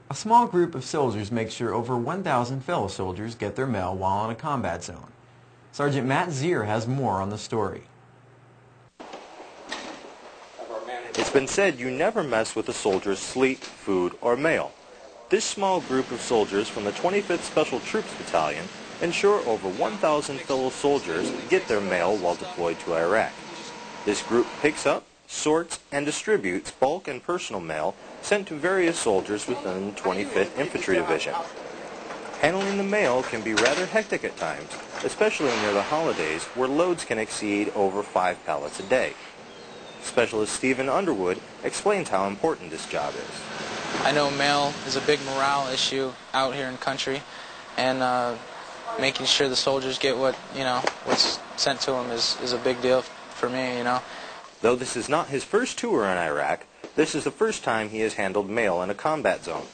A small group of soldiers makes sure over 1,000 fellow soldiers get their mail while in a combat zone. Sergeant Matt Zier has more on the story. It's been said you never mess with a soldier's sleep, food, or mail. This small group of soldiers from the 25th Special Troops Battalion ensure over 1,000 fellow soldiers get their mail while deployed to Iraq. This group picks up, sorts, and distributes bulk and personal mail sent to various soldiers within the 25th Infantry Division. Handling the mail can be rather hectic at times, especially near the holidays where loads can exceed over 5 pallets a day. Specialist Stephen Underwood explains how important this job is. I know mail is a big morale issue out here in country, and making sure the soldiers get what's sent to them is a big deal for me, Though this is not his first tour in Iraq, this is the first time he has handled mail in a combat zone.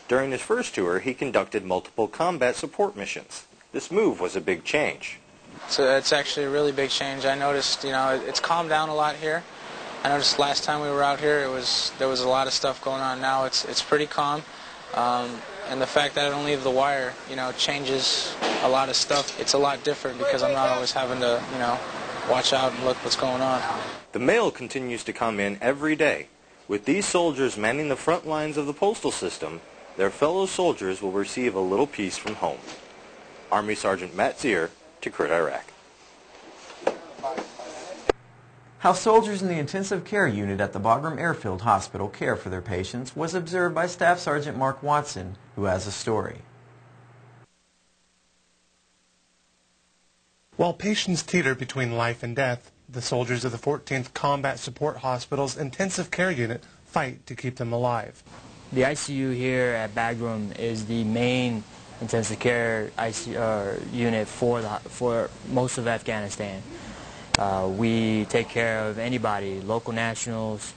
During his first tour, he conducted multiple combat support missions. This move was a big change. So it's actually a really big change. I noticed, it's calmed down a lot here. I noticed last time we were out here, there was a lot of stuff going on. Now it's pretty calm, and the fact that I don't leave the wire, changes a lot of stuff. It's a lot different because I'm not always having to, watch out and look what's going on. The mail continues to come in every day. With these soldiers manning the front lines of the postal system, their fellow soldiers will receive a little piece from home. Army Sergeant Matt Zier, Tikrit, Iraq. How soldiers in the intensive care unit at the Bagram Airfield Hospital care for their patients was observed by Staff Sergeant Mark Watson, who has a story. While patients teeter between life and death, the soldiers of the 14th Combat Support Hospital's intensive care unit fight to keep them alive. The ICU here at Bagram is the main intensive care unit for most of Afghanistan. We take care of anybody, local nationals,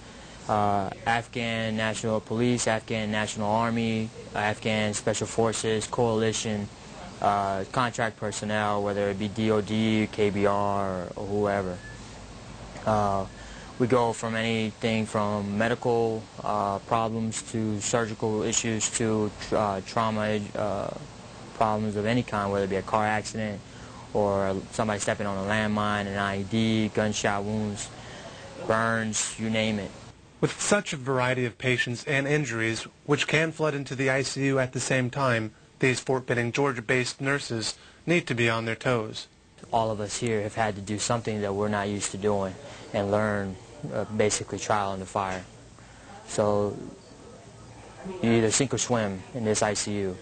Afghan National Police, Afghan National Army, Afghan Special Forces, Coalition, contract personnel, whether it be DOD, KBR, or whoever. We go from anything from medical problems to surgical issues to trauma problems of any kind, whether it be a car accident or somebody stepping on a landmine, an IED, gunshot wounds, burns, you name it. With such a variety of patients and injuries, which can flood into the ICU at the same time, these Fort Benning, Georgia-based nurses need to be on their toes. All of us here have had to do something that we're not used to doing and learn basically trial in the fire. So you either sink or swim in this ICU,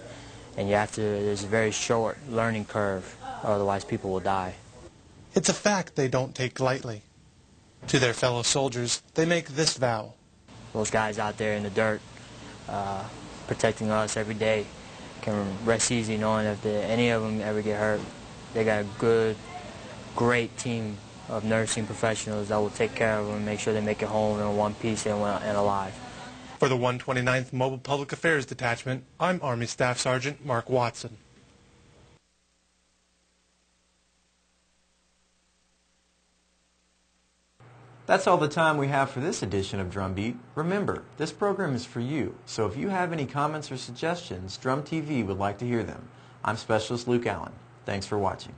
and there's a very short learning curve, otherwise people will die. It's a fact they don't take lightly. To their fellow soldiers, they make this vow. Those guys out there in the dirt protecting us every day can rest easy knowing if any of them ever get hurt. They got a good, great team of nursing professionals that will take care of them and make sure they make it home in one piece and alive. For the 129th Mobile Public Affairs Detachment, I'm Army Staff Sergeant Mark Watson. That's all the time we have for this edition of Drumbeat. Remember, this program is for you, so if you have any comments or suggestions, Drum TV would like to hear them. I'm Specialist Luke Allen. Thanks for watching.